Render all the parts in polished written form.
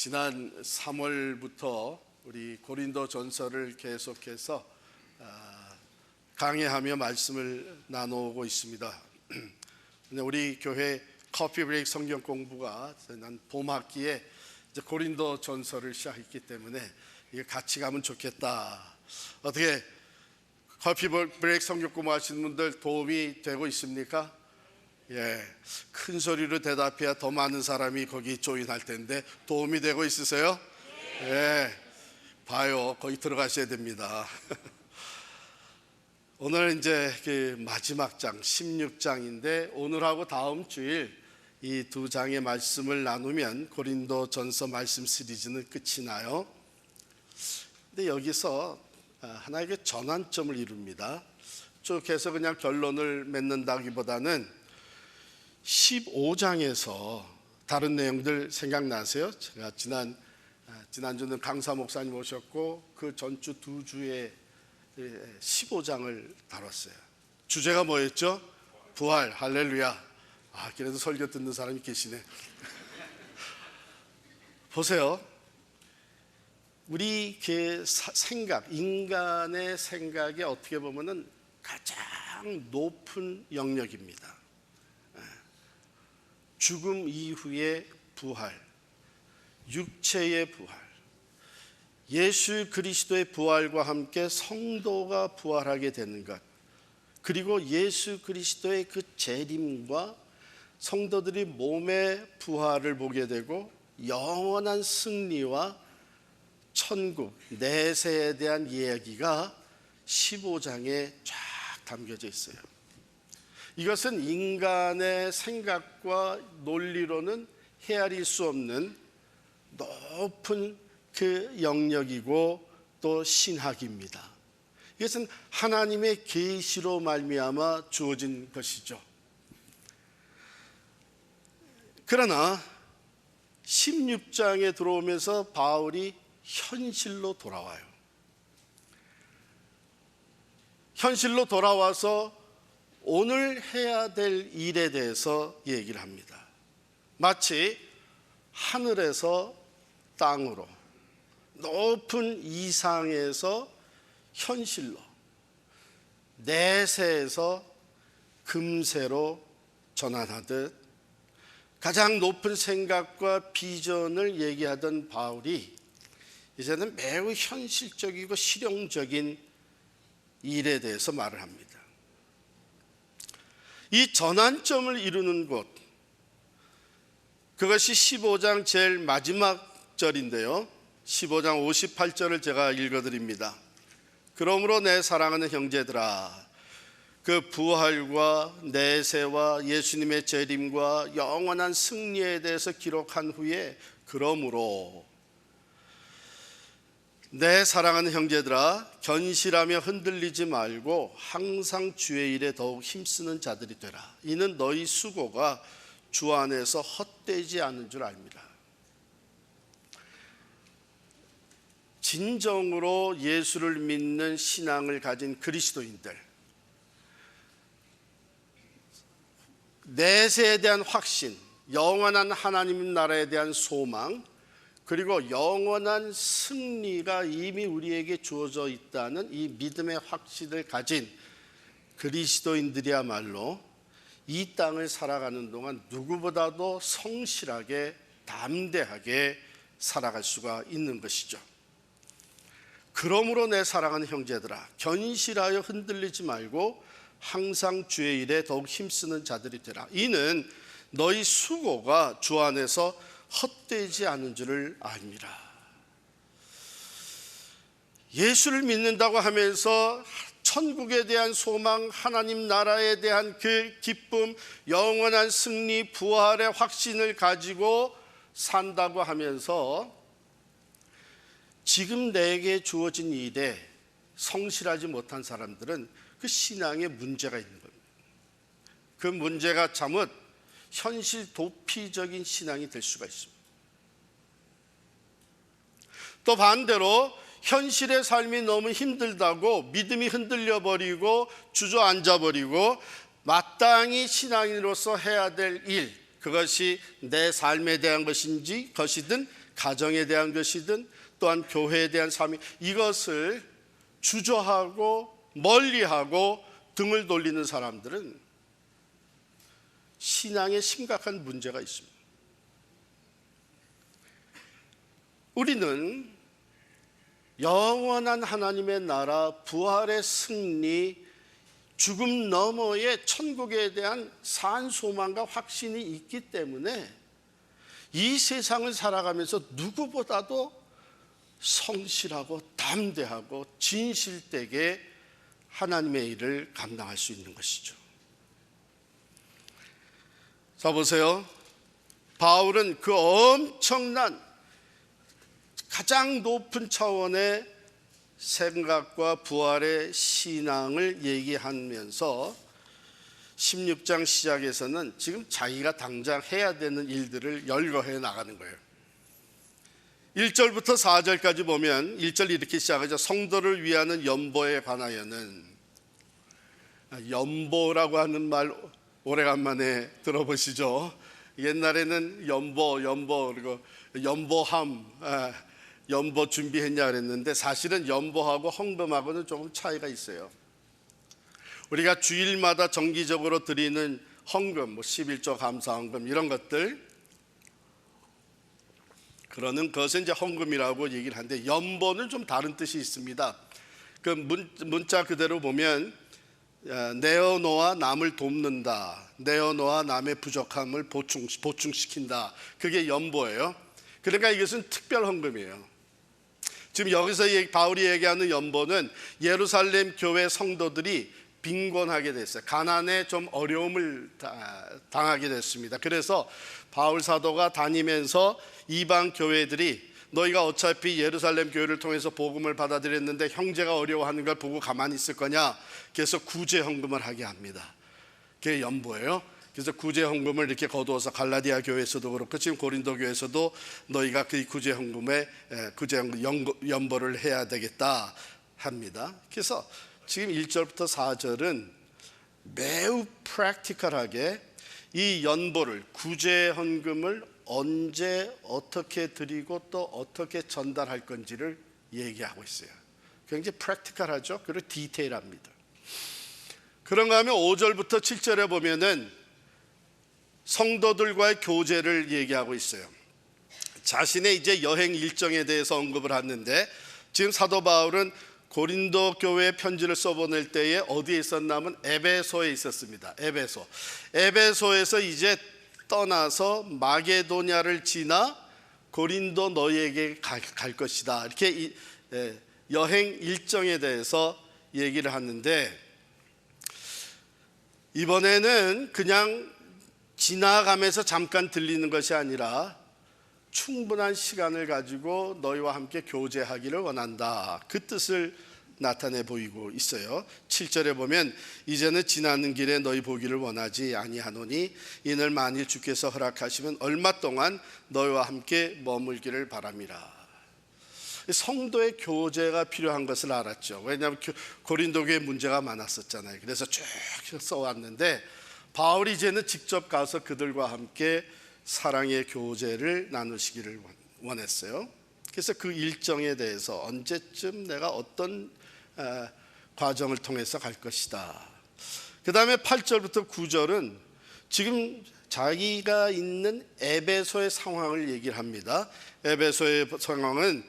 지난 3월부터 우리 고린도 전서를 계속해서 강해하며 말씀을 나누고 있습니다. 우리 교회 커피 브레이크 성경 공부가 지난 봄 학기에 이제 고린도 전서를 시작했기 때문에 이게 같이 가면 좋겠다. 어떻게 커피 브레이크 성경 공부 하시는 분들 도움이 되고 있습니까? 예, 큰 소리로 대답해야 더 많은 사람이 거기 조인할 텐데 도움이 되고 있으세요? 예, 봐요. 거기 들어가셔야 됩니다. 오늘 이제 그 마지막 장 16장인데 오늘하고 다음 주일 이 두 장의 말씀을 나누면 고린도 전서 말씀 시리즈는 끝이 나요. 근데 여기서 하나의 전환점을 이룹니다. 쭉 해서 그냥 결론을 맺는다기보다는 15장에서 다른 내용들 생각나세요? 제가 지난주는 강사 목사님 오셨고 그 전주 두 주에 15장을 다뤘어요. 주제가 뭐였죠? 부활, 할렐루야. 그래도 설교 듣는 사람이 계시네. 보세요. 우리 생각, 인간의 생각이 어떻게 보면은 가장 높은 영역입니다. 죽음 이후의 부활, 육체의 부활, 예수 그리스도의 부활과 함께 성도가 부활하게 되는 것, 그리고 예수 그리스도의 그 재림과 성도들이 몸의 부활을 보게 되고 영원한 승리와 천국, 내세에 대한 이야기가 15장에 쫙 담겨져 있어요. 이것은 인간의 생각과 논리로는 헤아릴 수 없는 높은 그 영역이고 또 신학입니다. 이것은 하나님의 계시로 말미암아 주어진 것이죠. 그러나 16장에 들어오면서 바울이 현실로 돌아와요. 현실로 돌아와서 오늘 해야 될 일에 대해서 얘기를 합니다. 마치 하늘에서 땅으로, 높은 이상에서 현실로, 내세에서 금세로 전환하듯 가장 높은 생각과 비전을 얘기하던 바울이 이제는 매우 현실적이고 실용적인 일에 대해서 말을 합니다. 이 전환점을 이루는 곳, 그것이 15장 제일 마지막 절인데요, 15장 58절을 제가 읽어드립니다. 그러므로 내 사랑하는 형제들아, 그 부활과 내세와 예수님의 재림과 영원한 승리에 대해서 기록한 후에 그러므로 내 사랑하는 형제들아, 견실하며 흔들리지 말고 항상 주의 일에 더욱 힘쓰는 자들이 되라. 이는 너희 수고가 주 안에서 헛되지 않은 줄 압니다. 진정으로 예수를 믿는 신앙을 가진 그리스도인들, 내세에 대한 확신, 영원한 하나님 나라에 대한 소망, 그리고 영원한 승리가 이미 우리에게 주어져 있다는 이 믿음의 확신을 가진 그리스도인들이야말로 이 땅을 살아가는 동안 누구보다도 성실하게 담대하게 살아갈 수가 있는 것이죠. 그러므로 내 사랑하는 형제들아, 견실하여 흔들리지 말고 항상 주의 일에 더욱 힘쓰는 자들이 되라. 이는 너희 수고가 주 안에서 헛되지 않은 줄을 압니다. 예수를 믿는다고 하면서 천국에 대한 소망, 하나님 나라에 대한 그 기쁨, 영원한 승리, 부활의 확신을 가지고 산다고 하면서 지금 내게 주어진 일에 성실하지 못한 사람들은 그 신앙에 문제가 있는 겁니다. 그 문제가 잘못 현실 도피적인 신앙이 될 수가 있습니다. 또 반대로 현실의 삶이 너무 힘들다고 믿음이 흔들려 버리고 주저앉아 버리고 마땅히 신앙인으로서 해야 될 일, 그것이 내 삶에 대한 것이든 가정에 대한 것이든 또한 교회에 대한 삶이, 이것을 주저하고 멀리하고 등을 돌리는 사람들은 신앙에 심각한 문제가 있습니다. 우리는 영원한 하나님의 나라, 부활의 승리, 죽음 너머의 천국에 대한 산소망과 확신이 있기 때문에 이 세상을 살아가면서 누구보다도 성실하고 담대하고 진실되게 하나님의 일을 감당할 수 있는 것이죠. 자, 보세요. 바울은 그 엄청난 가장 높은 차원의 생각과 부활의 신앙을 얘기하면서 16장 시작에서는 지금 자기가 당장 해야 되는 일들을 열거해 나가는 거예요. 1절부터 4절까지 보면 1절 이렇게 시작하죠. 성도를 위하는 연보에 관하여는, 연보라고 하는 말 오래간만에 들어보시죠. 옛날에는 연보 그리고 연보함, 연보 준비했냐 그랬는데 사실은 연보하고 헌금하고는 조금 차이가 있어요. 우리가 주일마다 정기적으로 드리는 헌금, 11조 감사헌금 이런 것들, 그러는 것은 이제 헌금이라고 얘기를 하는데, 연보는 좀 다른 뜻이 있습니다. 그 문자 그대로 보면 내어놓아 남을 돕는다, 내어놓아 남의 부족함을 보충시킨다, 그게 연보예요. 그러니까 이것은 특별 헌금이에요. 지금 여기서 바울이 얘기하는 연보는 예루살렘 교회 성도들이 빈곤하게 됐어요. 가난에 좀 어려움을 당하게 됐습니다. 그래서 바울 사도가 다니면서 이방 교회들이 너희가 어차피 예루살렘 교회를 통해서 복음을 받아들였는데 형제가 어려워하는 걸 보고 가만히 있을 거냐, 그래서 구제 헌금을 하게 합니다. 그게 연보예요. 그래서 구제 헌금을 이렇게 거두어서 갈라디아 교회에서도 그렇고 지금 고린도 교회에서도 너희가 그 구제 헌금에 연보를 해야 되겠다 합니다. 그래서 지금 1절부터 4절은 매우 프랙티컬하게 이 연보를, 구제 헌금을 언제 어떻게 드리고 또 어떻게 전달할 건지를 얘기하고 있어요. 굉장히 프랙티컬하죠. 그리고 디테일합니다. 그런가 하면 5절부터 7절에 보면은 성도들과의 교제를 얘기하고 있어요. 자신의 이제 여행 일정에 대해서 언급을 하는데, 지금 사도 바울은 고린도 교회에 편지를 써보낼 때에 어디에 있었냐면 에베소에 있었습니다. 에베소에서 이제 떠나서 마게도냐를 지나 고린도 너희에게 갈 것이다, 이렇게 여행 일정에 대해서 얘기를 하는데, 이번에는 그냥 지나가면서 잠깐 들리는 것이 아니라 충분한 시간을 가지고 너희와 함께 교제하기를 원한다, 그 뜻을 나타내 보이고 있어요. 7절에 보면 이제는 지나는 길에 너희 보기를 원하지 아니하노니 이늘 만일 주께서 허락하시면 얼마 동안 너희와 함께 머물기를 바람이라. 성도의 교제가 필요한 것을 알았죠. 왜냐하면 고린도 교회에 문제가 많았었잖아요. 그래서 쭉 써왔는데 바울이 이제는 직접 가서 그들과 함께 사랑의 교제를 나누시기를 원했어요. 그래서 그 일정에 대해서 언제쯤 내가 어떤 과정을 통해서 갈 것이다. 그 다음에 8절부터 9절은 지금 자기가 있는 에베소의 상황을 얘기를 합니다. 에베소의 상황은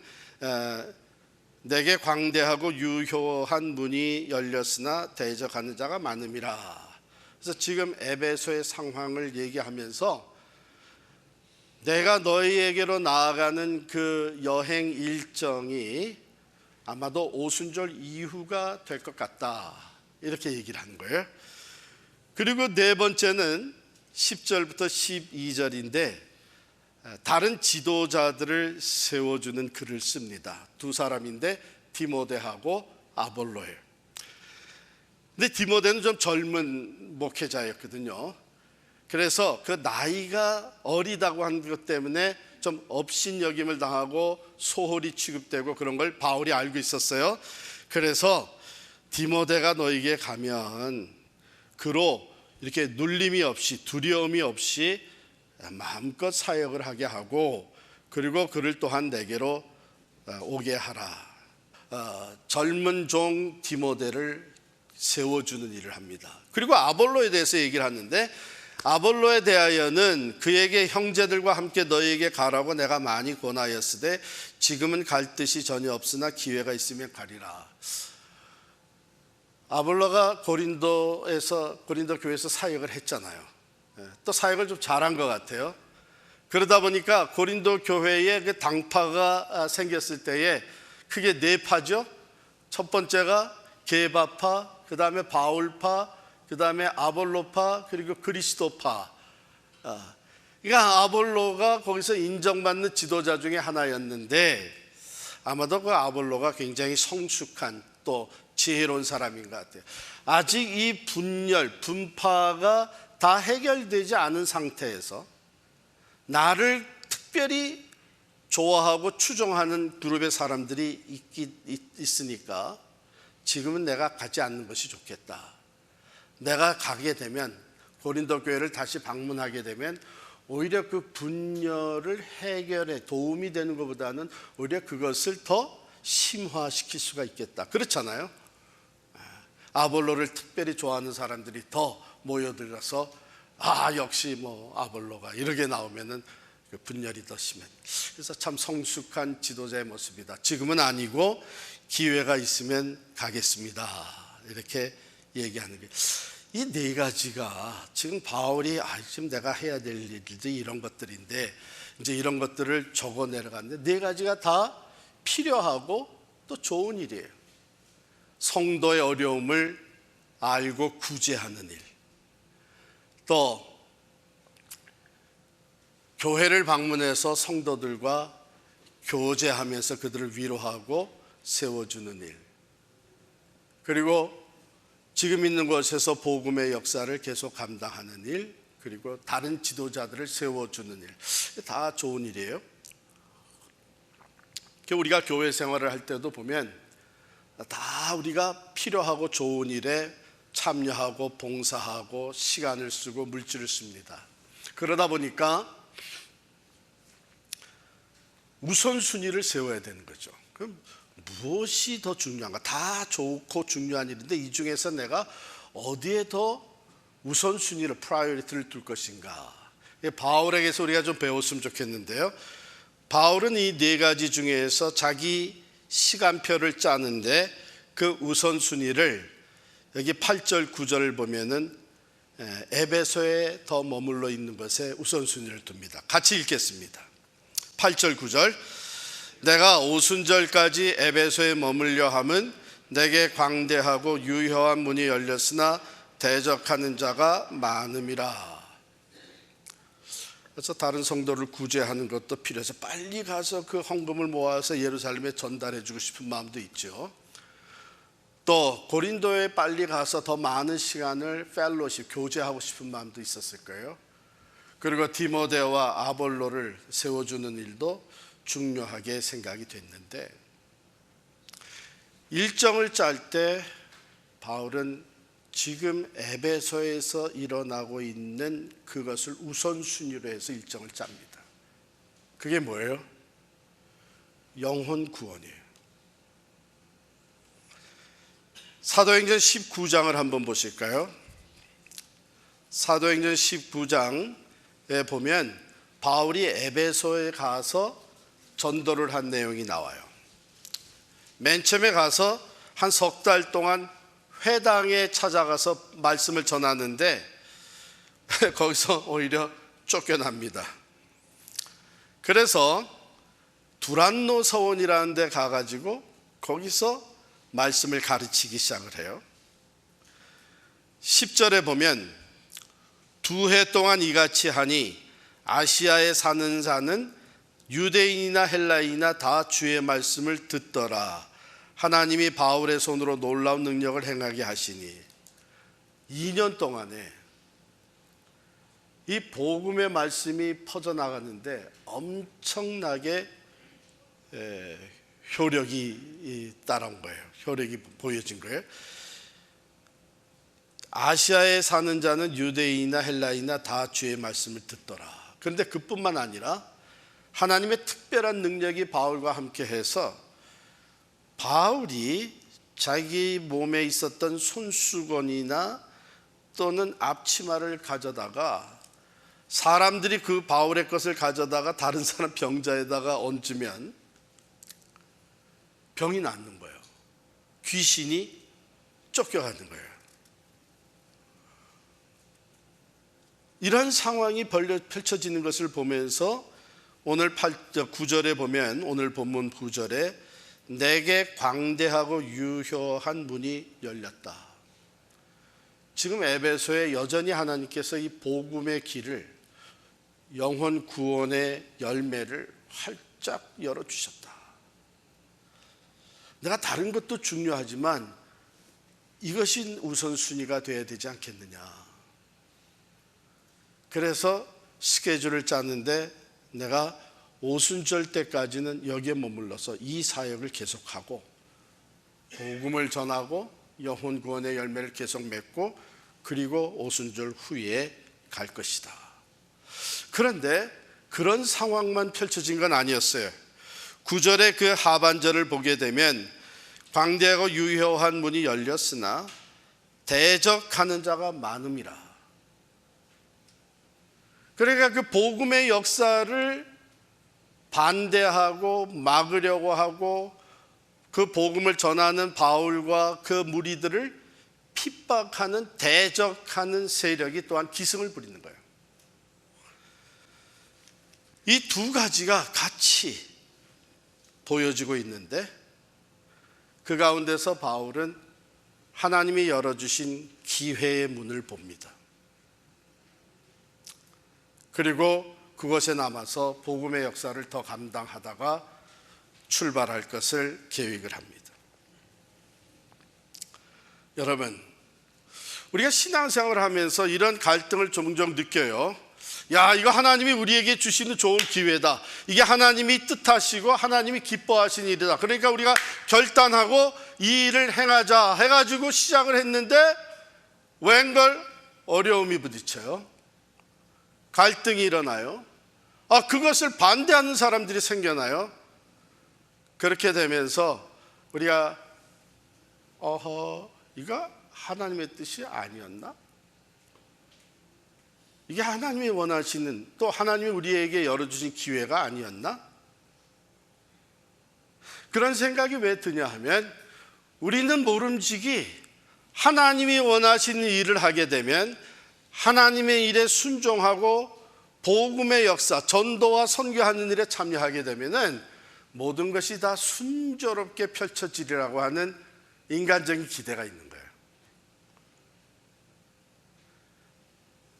내게 광대하고 유효한 문이 열렸으나 대적하는 자가 많음이라. 그래서 지금 에베소의 상황을 얘기하면서 내가 너희에게로 나아가는 그 여행 일정이 아마도 오순절 이후가 될 것 같다, 이렇게 얘기를 하는 거예요. 그리고 네 번째는 10절부터 12절인데 다른 지도자들을 세워주는 글을 씁니다. 두 사람인데 디모데하고 아볼로예요. 근데 디모데는 좀 젊은 목회자였거든요. 그래서 그 나이가 어리다고 하는 것 때문에 좀 업신여김을 당하고 소홀히 취급되고 그런 걸 바울이 알고 있었어요. 그래서 디모데가 너에게 가면 그로 이렇게 눌림이 없이 두려움이 없이 마음껏 사역을 하게 하고, 그리고 그를 또한 내게로 오게 하라. 젊은 종 디모데를 세워주는 일을 합니다. 그리고 아볼로에 대해서 얘기를 하는데, 아볼로에 대하여는 그에게 형제들과 함께 너희에게 가라고 내가 많이 권하였으되 지금은 갈 뜻이 전혀 없으나 기회가 있으면 가리라. 아볼로가 고린도 교회에서 사역을 했잖아요. 또 사역을 좀 잘한 것 같아요. 그러다 보니까 고린도 교회에 그 당파가 생겼을 때에 크게 네 파죠. 첫 번째가 게바파, 그 다음에 바울파, 그 다음에 아볼로파, 그리고 그리스도파. 그러니까 아볼로가 거기서 인정받는 지도자 중에 하나였는데, 아마도 그 아볼로가 굉장히 성숙한 또 지혜로운 사람인 것 같아요. 아직 이 분파가 다 해결되지 않은 상태에서 나를 특별히 좋아하고 추종하는 그룹의 사람들이 있으니까 지금은 내가 가지 않는 것이 좋겠다. 내가 가게 되면, 고린도 교회를 다시 방문하게 되면 오히려 그 분열을 해결에 도움이 되는 것보다는 오히려 그것을 더 심화시킬 수가 있겠다. 그렇잖아요. 아볼로를 특별히 좋아하는 사람들이 더 모여들어서 역시 뭐 아볼로가 이렇게 나오면은 그 분열이 더 심해. 그래서 참 성숙한 지도자의 모습이다. 지금은 아니고 기회가 있으면 가겠습니다. 이렇게 얘기하는 게, 이 네 가지가 지금 바울이 지금 내가 해야 될 일들이 이런 것들인데 이제 이런 것들을 적어 내려갔는데, 네 가지가 다 필요하고 또 좋은 일이에요. 성도의 어려움을 알고 구제하는 일, 또 교회를 방문해서 성도들과 교제하면서 그들을 위로하고 세워주는 일, 그리고 지금 있는 곳에서 복음의 역사를 계속 감당하는 일, 그리고 다른 지도자들을 세워주는 일, 다 좋은 일이에요. 우리가 교회 생활을 할 때도 보면 다 우리가 필요하고 좋은 일에 참여하고 봉사하고 시간을 쓰고 물질을 씁니다. 그러다 보니까 우선순위를 세워야 되는 거죠. 그럼 무엇이 더 중요한가? 다 좋고 중요한 일인데 이 중에서 내가 어디에 더 우선순위를, 프라이어리티를 둘 것인가? 바울에게서 우리가 좀 배웠으면 좋겠는데요. 바울은 이 네 가지 중에서 자기 시간표를 짜는데 그 우선순위를 여기 8절 9절을 보면은 에베소에 더 머물러 있는 것에 우선순위를 둡니다. 같이 읽겠습니다. 8절 9절. 내가 오순절까지 에베소에 머물려 함은 내게 광대하고 유효한 문이 열렸으나 대적하는 자가 많음이라. 그래서 다른 성도를 구제하는 것도 필요해서 빨리 가서 그 헌금을 모아서 예루살렘에 전달해 주고 싶은 마음도 있죠. 또 고린도에 빨리 가서 더 많은 시간을 펠로십, 교제하고 싶은 마음도 있었을 거예요. 그리고 디모데와 아볼로를 세워주는 일도 중요하게 생각이 됐는데, 일정을 짤 때 바울은 지금 에베소에서 일어나고 있는 그것을 우선순위로 해서 일정을 짭니다. 그게 뭐예요? 영혼 구원이에요. 사도행전 19장을 한번 보실까요? 사도행전 19장에 보면 바울이 에베소에 가서 전도를 한 내용이 나와요. 맨 처음에 가서 한 석 달 동안 회당에 찾아가서 말씀을 전하는데 거기서 오히려 쫓겨납니다. 그래서 두란노 서원이라는 데 가가지고 거기서 말씀을 가르치기 시작을 해요. 10절에 보면 두 해 동안 이같이 하니 아시아에 사는 자는 유대인이나 헬라인이나 다 주의 말씀을 듣더라. 하나님이 바울의 손으로 놀라운 능력을 행하게 하시니. 2년 동안에 이 복음의 말씀이 퍼져나갔는데 엄청나게 효력이 따라온 거예요. 효력이 보여진 거예요. 아시아에 사는 자는 유대인이나 헬라인이나 다 주의 말씀을 듣더라. 그런데 그뿐만 아니라 하나님의 특별한 능력이 바울과 함께해서 바울이 자기 몸에 있었던 손수건이나 또는 앞치마를 가져다가 사람들이 그 바울의 것을 가져다가 다른 사람 병자에다가 얹으면 병이 낫는 거예요. 귀신이 쫓겨가는 거예요. 이런 상황이 펼쳐지는 것을 보면서 오늘 9절에 보면, 오늘 본문 9절에 내게 광대하고 유효한 문이 열렸다. 지금 에베소에 여전히 하나님께서 이 복음의 길을, 영혼 구원의 열매를 활짝 열어주셨다. 내가 다른 것도 중요하지만 이것이 우선순위가 되어야 되지 않겠느냐. 그래서 스케줄을 짰는데 내가 오순절 때까지는 여기에 머물러서 이 사역을 계속하고 복음을 전하고 영혼 구원의 열매를 계속 맺고 그리고 오순절 후에 갈 것이다. 그런데 그런 상황만 펼쳐진 건 아니었어요. 9절의 그 하반절을 보게 되면 광대하고 유효한 문이 열렸으나 대적하는 자가 많음이라. 그러니까 그 복음의 역사를 반대하고 막으려고 하고 그 복음을 전하는 바울과 그 무리들을 핍박하는, 대적하는 세력이 또한 기승을 부리는 거예요. 이 두 가지가 같이 보여지고 있는데 그 가운데서 바울은 하나님이 열어주신 기회의 문을 봅니다. 그리고 그것에 남아서 복음의 역사를 더 감당하다가 출발할 것을 계획을 합니다. 여러분, 우리가 신앙생활을 하면서 이런 갈등을 종종 느껴요. 야, 이거 하나님이 우리에게 주시는 좋은 기회다. 이게 하나님이 뜻하시고 하나님이 기뻐하신 일이다. 그러니까 우리가 결단하고 이 일을 행하자 해가지고 시작을 했는데 웬걸 어려움이 부딪혀요. 갈등이 일어나요. 그것을 반대하는 사람들이 생겨나요. 그렇게 되면서 우리가 이거 하나님의 뜻이 아니었나? 이게 하나님이 원하시는, 또 하나님이 우리에게 열어주신 기회가 아니었나? 그런 생각이 왜 드냐 하면 우리는 모름지기 하나님이 원하시는 일을 하게 되면 하나님의 일에 순종하고 복음의 역사, 전도와 선교하는 일에 참여하게 되면은 모든 것이 다 순조롭게 펼쳐지리라고 하는 인간적인 기대가 있는 거예요.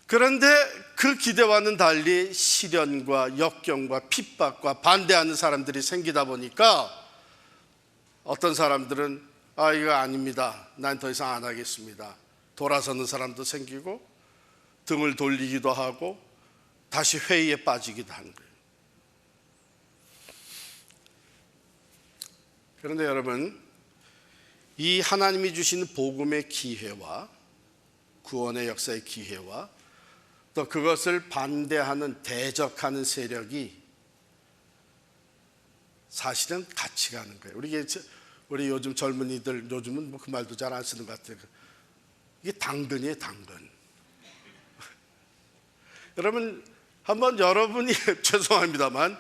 그런데 그 기대와는 달리 시련과 역경과 핍박과 반대하는 사람들이 생기다 보니까 어떤 사람들은 이거 아닙니다. 난 더 이상 안 하겠습니다. 돌아서는 사람도 생기고 등을 돌리기도 하고 다시 회의에 빠지기도 하는 거예요. 그런데 여러분, 이 하나님이 주시는 복음의 기회와 구원의 역사의 기회와 또 그것을 반대하는, 대적하는 세력이 사실은 같이 가는 거예요. 우리 요즘 젊은이들, 요즘은 뭐 그 말도 잘 안 쓰는 것 같아요. 이게 당근이에요, 당근. 여러분, 한번 여러분이 죄송합니다만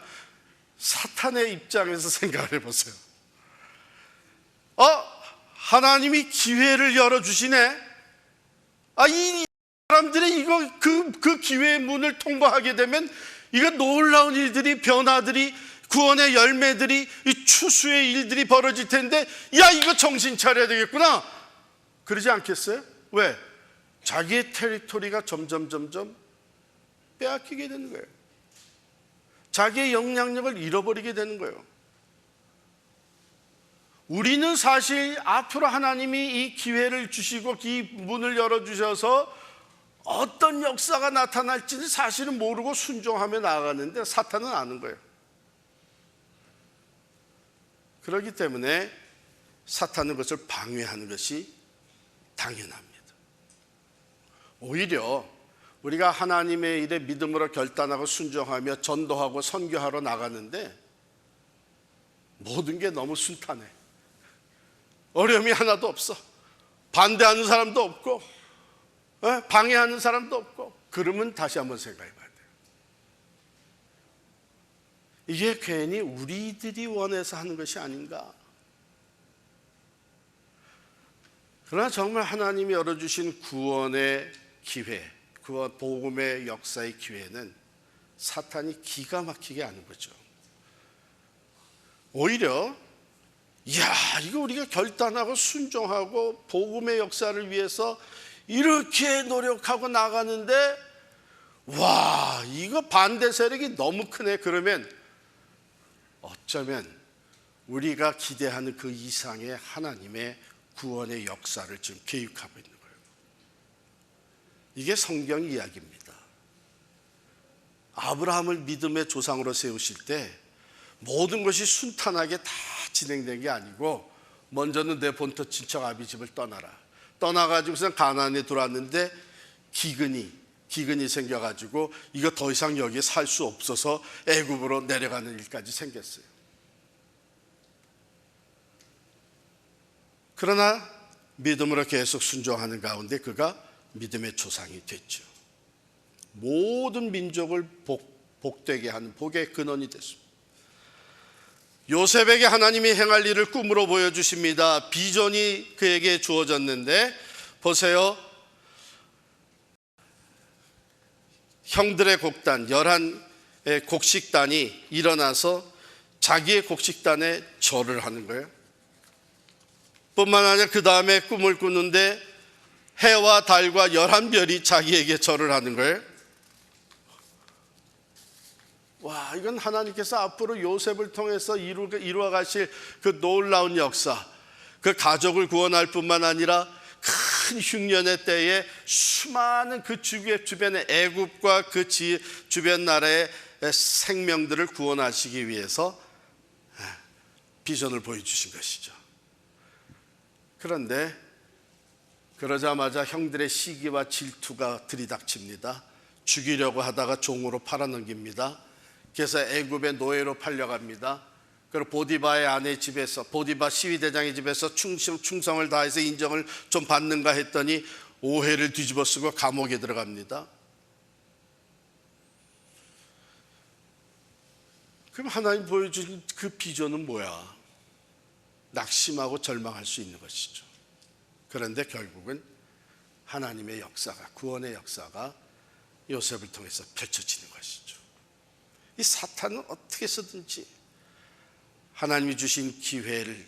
사탄의 입장에서 생각을 해보세요. 하나님이 기회를 열어주시네. 이 사람들이 그 기회의 문을 통과하게 되면 이거 놀라운 일들이, 변화들이, 구원의 열매들이, 이 추수의 일들이 벌어질 텐데, 이거 정신 차려야 되겠구나. 그러지 않겠어요? 왜? 자기의 테리토리가 점점 빼앗기게 되는 거예요. 자기의 영향력을 잃어버리게 되는 거예요. 우리는 사실 앞으로 하나님이 이 기회를 주시고 이 문을 열어주셔서 어떤 역사가 나타날지는 사실은 모르고 순종하며 나아가는데 사탄은 아는 거예요. 그렇기 때문에 사탄은 그것을 방해하는 것이 당연합니다. 오히려 우리가 하나님의 일에 믿음으로 결단하고 순종하며 전도하고 선교하러 나가는데 모든 게 너무 순탄해. 어려움이 하나도 없어. 반대하는 사람도 없고 방해하는 사람도 없고. 그러면 다시 한번 생각해 봐야 돼요. 이게 괜히 우리들이 원해서 하는 것이 아닌가. 그러나 정말 하나님이 열어주신 구원의 기회, 구원 복음의 역사의 기회는 사탄이 기가 막히게 아는 거죠. 오히려 이거 우리가 결단하고 순종하고 복음의 역사를 위해서 이렇게 노력하고 나가는데 와, 이거 반대 세력이 너무 크네. 그러면 어쩌면 우리가 기대하는 그 이상의 하나님의 구원의 역사를 지금 계획하고 있는 거예요. 이게 성경 이야기입니다. 아브라함을 믿음의 조상으로 세우실 때 모든 것이 순탄하게 다 진행된 게 아니고 먼저는 내 본토 친척 아비 집을 떠나가지고서 가나안에 들어왔는데 기근이 생겨가지고 이거 더 이상 여기에 살 수 없어서 애굽으로 내려가는 일까지 생겼어요. 그러나 믿음으로 계속 순종하는 가운데 그가 믿음의 조상이 됐죠. 모든 민족을 복되게 하는 복의 근원이 됐습니다. 요셉에게 하나님이 행할 일을 꿈으로 보여주십니다. 비전이 그에게 주어졌는데 보세요. 형들의 곡단 11의 곡식단이 일어나서 자기의 곡식단에 절을 하는 거예요. 뿐만 아니라 그 다음에 꿈을 꾸는데 해와 달과 11별이 자기에게 절을 하는 거예요. 와, 이건 하나님께서 앞으로 요셉을 통해서 이루어 가실 그 놀라운 역사, 그 가족을 구원할 뿐만 아니라 큰 흉년의 때에 수많은 그 주변의 애굽과 그 주변 나라의 생명들을 구원하시기 위해서 비전을 보여주신 것이죠. 그런데 그러자마자 형들의 시기와 질투가 들이닥칩니다. 죽이려고 하다가 종으로 팔아넘깁니다. 그래서 애굽의 노예로 팔려갑니다. 그리고 보디바의 아내 집에서, 보디바 시위대장의 집에서 충성을 다해서 인정을 좀 받는가 했더니 오해를 뒤집어 쓰고 감옥에 들어갑니다. 그럼 하나님 보여준 그 비전은 뭐야? 낙심하고 절망할 수 있는 것이죠. 그런데 결국은 하나님의 역사가, 구원의 역사가 요셉을 통해서 펼쳐지는 것이죠. 이 사탄은 어떻게 해서든지 하나님이 주신 기회를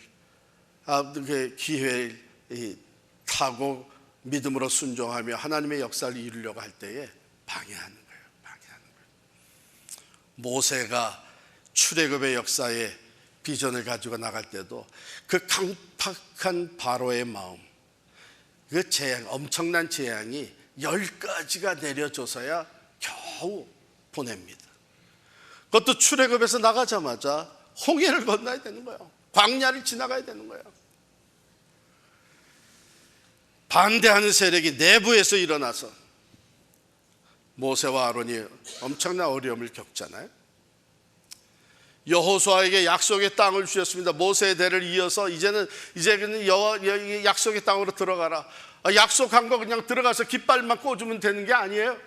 타고 믿음으로 순종하며 하나님의 역사를 이루려고 할 때에 방해하는 거예요. 모세가 출애굽의 역사에 비전을 가지고 나갈 때도 그 강팍한 바로의 마음, 그 재앙, 엄청난 재앙이 10가지가 내려줘서야 겨우 보냅니다. 그것도 출애굽에서 나가자마자 홍해를 건너야 되는 거예요. 광야를 지나가야 되는 거예요. 반대하는 세력이 내부에서 일어나서 모세와 아론이 엄청난 어려움을 겪잖아요. 여호수아에게 약속의 땅을 주셨습니다. 모세의 대를 이어서 이제는 약속의 땅으로 들어가라. 약속한 거 그냥 들어가서 깃발만 꽂으면 되는 게 아니에요.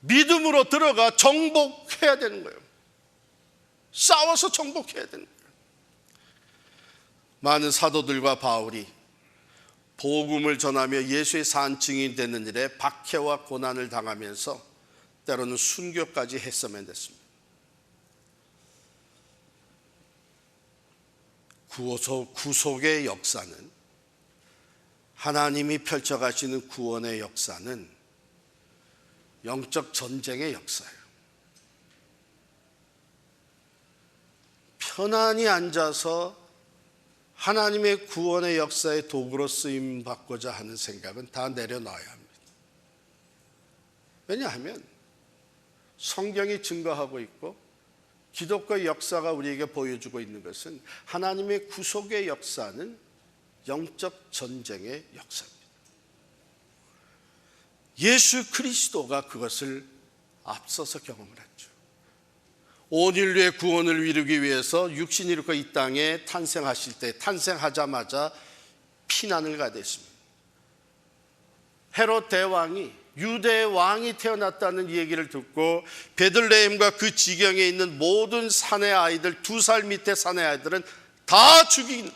믿음으로 들어가 정복해야 되는 거예요. 싸워서 정복해야 되는 거예요. 많은 사도들과 바울이 복음을 전하며 예수의 산 증인이 되는 일에 박해와 고난을 당하면서 때로는 순교까지 했어야 됐습니다. 구속의 역사는, 하나님이 펼쳐가시는 구원의 역사는 영적 전쟁의 역사예요. 편안히 앉아서 하나님의 구원의 역사의 도구로 쓰임 받고자 하는 생각은 다 내려놔야 합니다. 왜냐하면 성경이 증거하고 있고 기독교의 역사가 우리에게 보여주고 있는 것은 하나님의 구속의 역사는 영적 전쟁의 역사입니다. 예수 그리스도가 그것을 앞서서 경험을 했죠. 온 인류의 구원을 이루기 위해서 육신이 이루고 이 땅에 탄생하실 때 탄생하자마자 피난을 가야 됐습니다. 헤롯 대왕이 유대 왕이 태어났다는 얘기를 듣고 베들레헴과 그 지경에 있는 모든 사내 아이들, 2살 밑에 사내 아이들은 다 죽인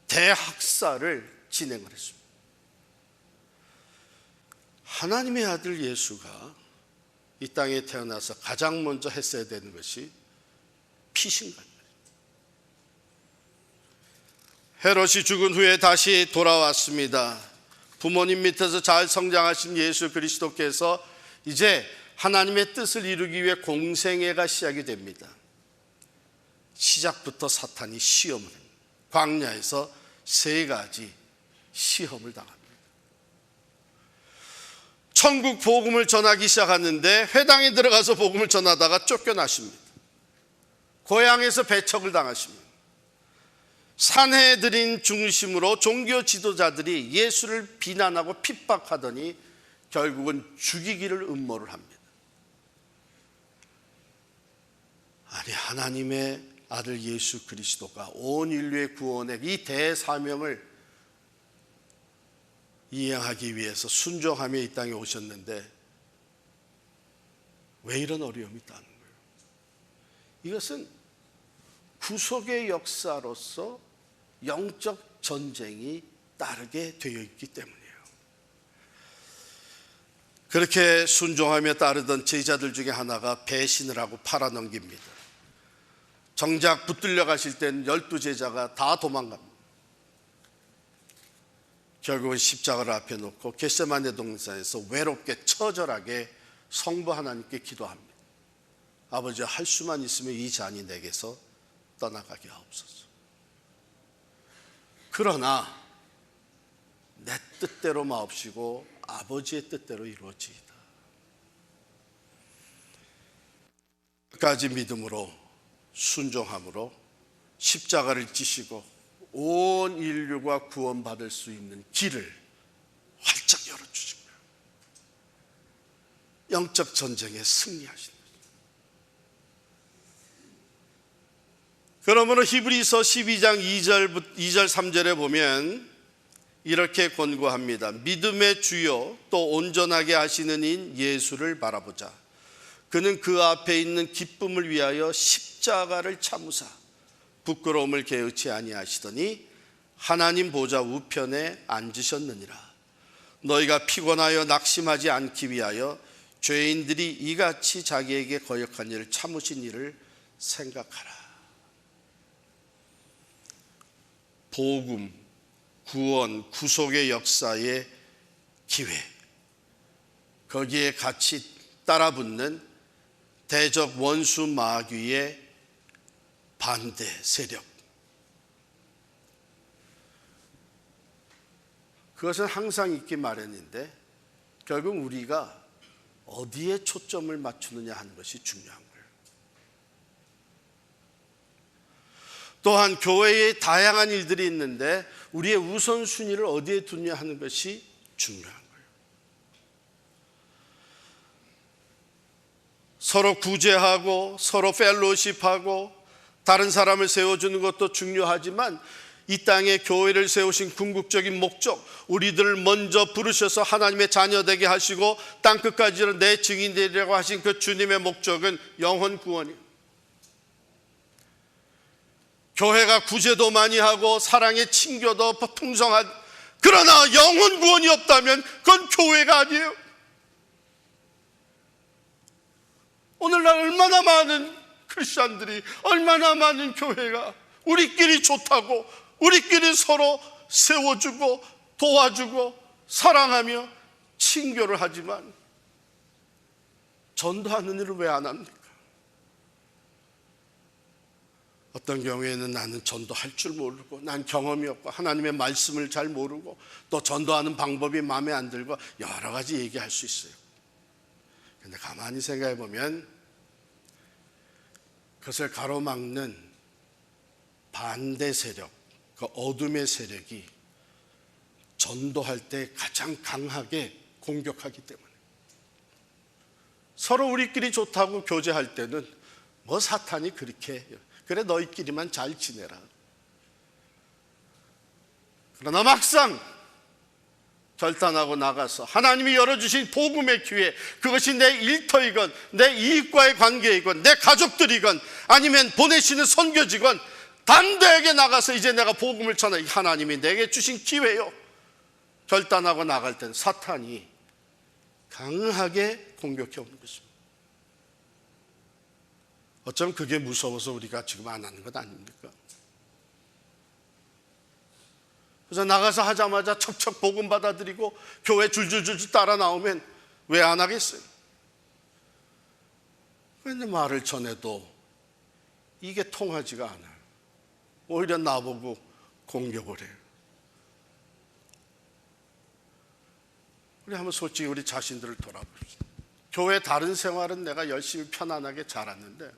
대학살을 진행을 했습니다. 하나님의 아들 예수가 이 땅에 태어나서 가장 먼저 했어야 되는 것이 피신갑니다. 헤롯이 죽은 후에 다시 돌아왔습니다. 부모님 밑에서 잘 성장하신 예수 그리스도께서 이제 하나님의 뜻을 이루기 위해 공생애가 시작이 됩니다. 시작부터 사탄이 시험을 합니다. 광야에서 3가지 시험을 당합니다. 천국 복음을 전하기 시작하는데 회당에 들어가서 복음을 전하다가 쫓겨나십니다. 고향에서 배척을 당하십니다. 산헤드린 중심으로 종교 지도자들이 예수를 비난하고 핍박하더니 결국은 죽이기를 음모를 합니다. 아니, 하나님의 아들 예수 그리스도가 온 인류의 구원의 이 대사명을 이행하기 위해서 순종하며 이 땅에 오셨는데 왜 이런 어려움이 있다는 거예요? 이것은 구속의 역사로서 영적 전쟁이 따르게 되어 있기 때문이에요. 그렇게 순종하며 따르던 제자들 중에 하나가 배신을 하고 팔아넘깁니다. 정작 붙들려 가실 땐 12제자가 다 도망갑니다. 결국은 십자가를 앞에 놓고 겟세마네 동산에서 외롭게 처절하게 성부 하나님께 기도합니다. 아버지, 할 수만 있으면 이 잔이 내게서 떠나가게 하옵소서. 그러나 내 뜻대로 마옵시고 아버지의 뜻대로 이루어지이다. 끝까지 믿음으로 순종함으로 십자가를 지시고 온 인류가 구원받을 수 있는 길을 활짝 열어주신 거예요. 영적 전쟁에 승리하신 거예요. 그러므로 히브리서 12장 2절 3절에 보면 이렇게 권고합니다. 믿음의 주요 또 온전하게 하시는 인 예수를 바라보자. 그는 그 앞에 있는 기쁨을 위하여 십자가를 참으사 부끄러움을 개의치 아니하시더니 하나님 보좌 우편에 앉으셨느니라. 너희가 피곤하여 낙심하지 않기 위하여 죄인들이 이같이 자기에게 거역한 일을 참으신 일을 생각하라. 복음, 구원, 구속의 역사의 기회, 거기에 같이 따라붙는 대적 원수 마귀의 반대 세력, 그것은 항상 있기 마련인데 결국 우리가 어디에 초점을 맞추느냐 하는 것이 중요한 거예요. 또한 교회에 다양한 일들이 있는데 우리의 우선순위를 어디에 두느냐 하는 것이 중요한 거예요. 서로 구제하고 서로 펠로십하고 다른 사람을 세워주는 것도 중요하지만 이 땅에 교회를 세우신 궁극적인 목적, 우리들을 먼저 부르셔서 하나님의 자녀 되게 하시고 땅끝까지 내 증인 되리라고 하신 그 주님의 목적은 영혼 구원이에요. 교회가 구제도 많이 하고 사랑의 친교도 풍성한, 그러나 영혼 구원이 없다면 그건 교회가 아니에요. 오늘날 얼마나 많은 크리스찬들이, 얼마나 많은 교회가 우리끼리 좋다고 우리끼리 서로 세워주고 도와주고 사랑하며 친교를 하지만 전도하는 일을 왜 안 합니까? 어떤 경우에는 나는 전도할 줄 모르고 난 경험이 없고 하나님의 말씀을 잘 모르고 또 전도하는 방법이 마음에 안 들고 여러 가지 얘기할 수 있어요. 그런데 가만히 생각해 보면 그것을 가로막는 반대 세력, 그 어둠의 세력이 전도할 때 가장 강하게 공격하기 때문에. 서로 우리끼리 좋다고 교제할 때는 뭐 사탄이 그렇게 그래 너희끼리만 잘 지내라. 그러나 막상 결단하고 나가서 하나님이 열어주신 복음의 기회, 그것이 내 일터이건 내 이익과의 관계이건 내 가족들이건 아니면 보내시는 선교지건 담대하게 나가서 이제 내가 복음을 전해, 하나님이 내게 주신 기회요, 결단하고 나갈 때는 사탄이 강하게 공격해 오는 것입니다. 어쩌면 그게 무서워서 우리가 지금 안 하는 것 아닙니까? 그래서 나가서 하자마자 척척 복음 받아들이고 교회 줄줄줄 따라 나오면 왜 안 하겠어요? 그런데 말을 전해도 이게 통하지가 않아요. 오히려 나보고 공격을 해요. 우리 한번 솔직히 우리 자신들을 돌아봅시다. 교회 다른 생활은 내가 열심히 편안하게 잘하는데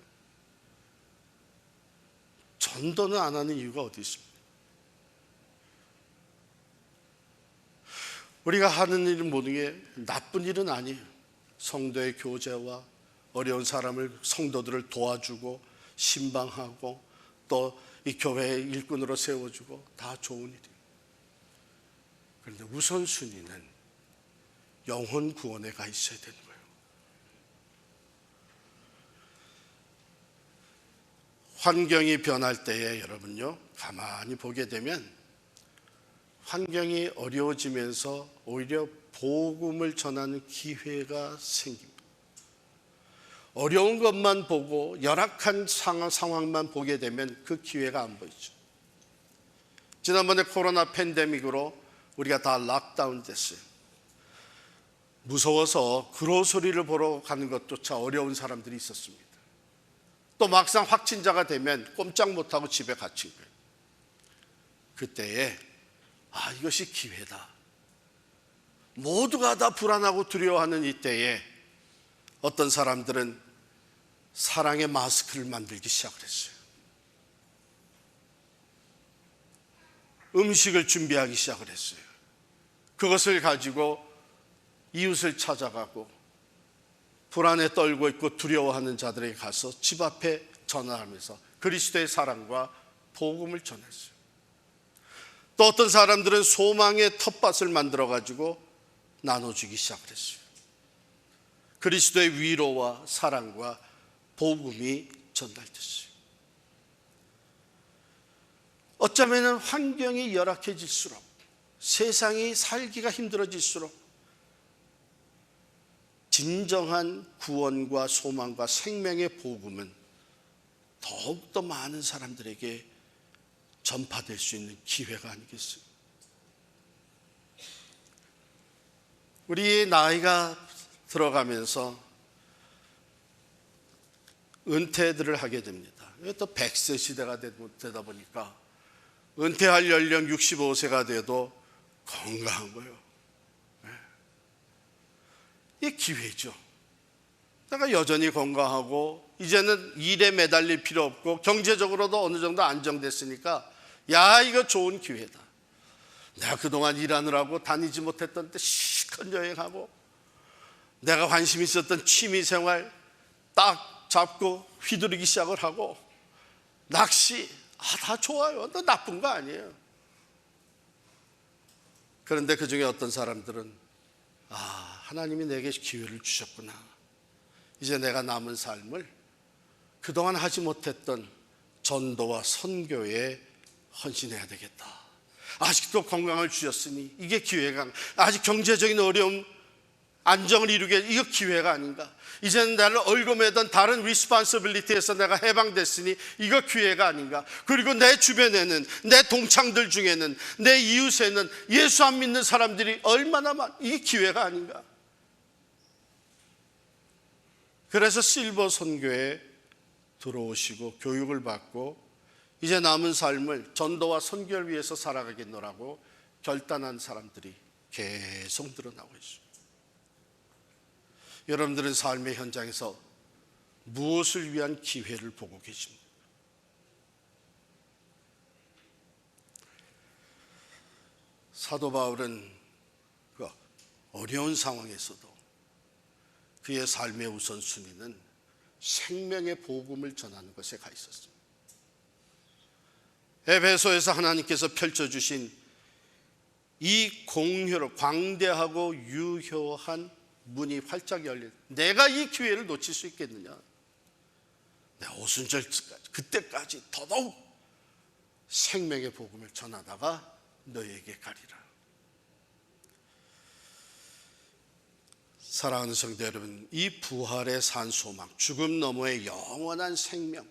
전도는 안 하는 이유가 어디 있습니까? 우리가 하는 일은 모든 게 나쁜 일은 아니에요. 성도의 교제와 어려운 사람을, 성도들을 도와주고 신방하고 또 이 교회의 일꾼으로 세워주고 다 좋은 일이에요. 그런데 우선순위는 영혼 구원에 가 있어야 되는 거예요. 환경이 변할 때에 여러분요, 가만히 보게 되면 환경이 어려워지면서 오히려 복음을 전하는 기회가 생깁니다. 어려운 것만 보고 열악한 상황만 보게 되면 그 기회가 안 보이죠. 지난번에 코로나 팬데믹으로 우리가 다 락다운 됐어요. 무서워서 그로소리를 보러 가는 것조차 어려운 사람들이 있었습니다. 또 막상 확진자가 되면 꼼짝 못하고 집에 갇힌 거예요. 그때에 이것이 기회다. 모두가 다 불안하고 두려워하는 이때에 어떤 사람들은 사랑의 마스크를 만들기 시작을 했어요. 음식을 준비하기 시작을 했어요. 그것을 가지고 이웃을 찾아가고 불안에 떨고 있고 두려워하는 자들에게 가서 집 앞에 전화하면서 그리스도의 사랑과 복음을 전했어요. 또 어떤 사람들은 소망의 텃밭을 만들어 가지고 나눠주기 시작을 했어요. 그리스도의 위로와 사랑과 복음이 전달됐어요. 어쩌면 환경이 열악해질수록, 세상이 살기가 힘들어질수록 진정한 구원과 소망과 생명의 복음은 더욱더 많은 사람들에게 전파될 수 있는 기회가 아니겠어요? 우리 나이가 들어가면서 은퇴들을 하게 됩니다. 또 100세 시대가 되다 보니까 은퇴할 연령 65세가 돼도 건강한 거예요. 이게 기회죠. 내가 여전히 건강하고 이제는 일에 매달릴 필요 없고 경제적으로도 어느 정도 안정됐으니까 이거 좋은 기회다. 내가 그동안 일하느라고 다니지 못했던 때 실컷 여행하고 내가 관심 있었던 취미생활 딱 잡고 휘두르기 시작을 하고 낚시 다 좋아요. 또 나쁜 거 아니에요. 그런데 그중에 어떤 사람들은 하나님이 내게 기회를 주셨구나. 이제 내가 남은 삶을 그동안 하지 못했던 전도와 선교에 헌신해야 되겠다. 아직도 건강을 주셨으니 이게 기회가, 아직 경제적인 어려움 안정을 이루게 이거 기회가 아닌가. 이제는 나를 얽어매던 다른 리스폰서빌리티에서 내가 해방됐으니 이거 기회가 아닌가. 그리고 내 주변에는, 내 동창들 중에는, 내 이웃에는 예수 안 믿는 사람들이 얼마나 이게 기회가 아닌가. 그래서 실버 선교에 들어오시고 교육을 받고 이제 남은 삶을 전도와 선교를 위해서 살아가겠노라고 결단한 사람들이 계속 늘어나고 있습니다. 여러분들은 삶의 현장에서 무엇을 위한 기회를 보고 계십니까? 사도 바울은 어려운 상황에서도 그의 삶의 우선순위는 생명의 복음을 전하는 것에 가 있었습니다. 에베소에서 하나님께서 펼쳐주신 이 공효로 광대하고 유효한 문이 활짝 열린, 내가 이 기회를 놓칠 수 있겠느냐? 내 오순절까지, 그때까지 더더욱 생명의 복음을 전하다가 너에게 가리라. 사랑하는 성도 여러분, 이 부활의 산 소망, 죽음 너머의 영원한 생명,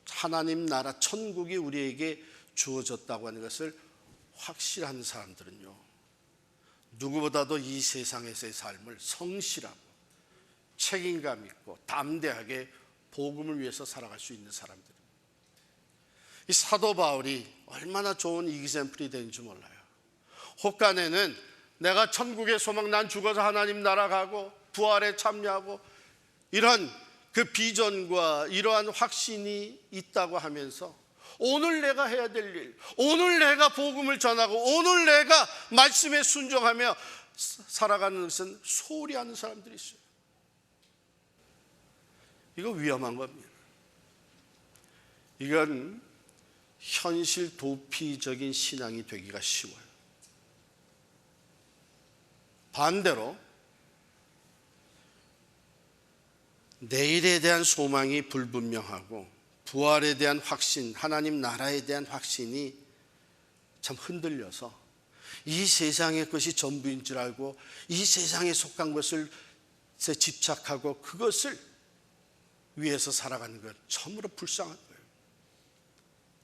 하나님 나라 천국이 우리에게 주어졌다고 하는 것을 확실한 사람들은요, 누구보다도 이 세상에서의 삶을 성실하고 책임감 있고 담대하게 복음을 위해서 살아갈 수 있는 사람들. 이 사도 바울이 얼마나 좋은 이기샘플이 되는지 몰라요. 혹간에는 내가 천국의 소망, 난 죽어서 하나님 나라 가고 부활에 참여하고 이런 그 비전과 이러한 확신이 있다고 하면서 오늘 내가 해야 될 일, 오늘 내가 복음을 전하고 오늘 내가 말씀에 순종하며 살아가는 것은 소홀히 하는 사람들이 있어요. 이거 위험한 겁니다. 이건 현실 도피적인 신앙이 되기가 쉬워요. 반대로 내일에 대한 소망이 불분명하고 부활에 대한 확신, 하나님 나라에 대한 확신이 참 흔들려서 이 세상의 것이 전부인 줄 알고 이 세상에 속한 것을 집착하고 그것을 위해서 살아가는 건 참으로 불쌍한 거예요.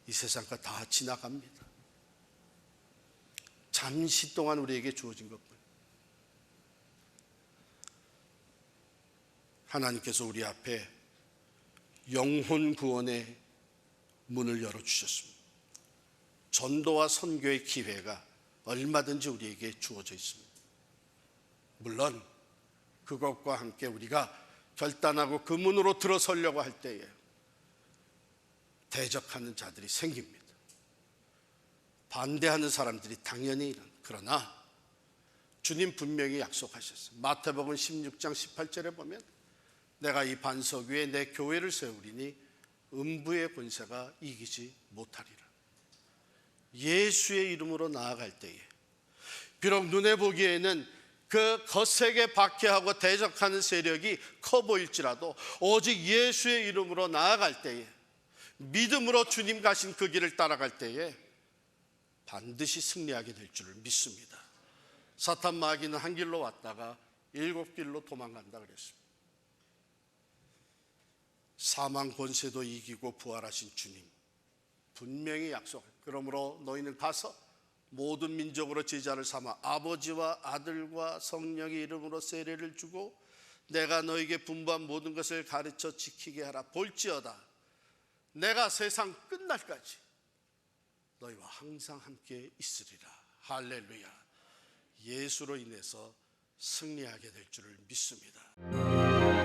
이 세상 것 다 지나갑니다. 잠시 동안 우리에게 주어진 것뿐. 하나님께서 우리 앞에 영혼 구원의 문을 열어주셨습니다. 전도와 선교의 기회가 얼마든지 우리에게 주어져 있습니다. 물론 그것과 함께 우리가 결단하고 그 문으로 들어서려고 할 때에 대적하는 자들이 생깁니다. 반대하는 사람들이 당연히 이런. 그러나 주님 분명히 약속하셨어요. 마태복음 16장 18절에 보면 내가 이 반석 위에 내 교회를 세우리니 음부의 권세가 이기지 못하리라. 예수의 이름으로 나아갈 때에 비록 눈에 보기에는 그 거세게 박해하고 대적하는 세력이 커 보일지라도 오직 예수의 이름으로 나아갈 때에 믿음으로 주님 가신 그 길을 따라갈 때에 반드시 승리하게 될 줄을 믿습니다. 사탄 마귀는 한 길로 왔다가 7길로 도망간다 그랬습니다. 사망 권세도 이기고 부활하신 주님 분명히 약속해요. 그러므로 너희는 가서 모든 민족으로 제자를 삼아 아버지와 아들과 성령의 이름으로 세례를 주고 내가 너에게 분부한 모든 것을 가르쳐 지키게 하라. 볼지어다 내가 세상 끝날까지 너희와 항상 함께 있으리라. 할렐루야. 예수로 인해서 승리하게 될 줄을 믿습니다.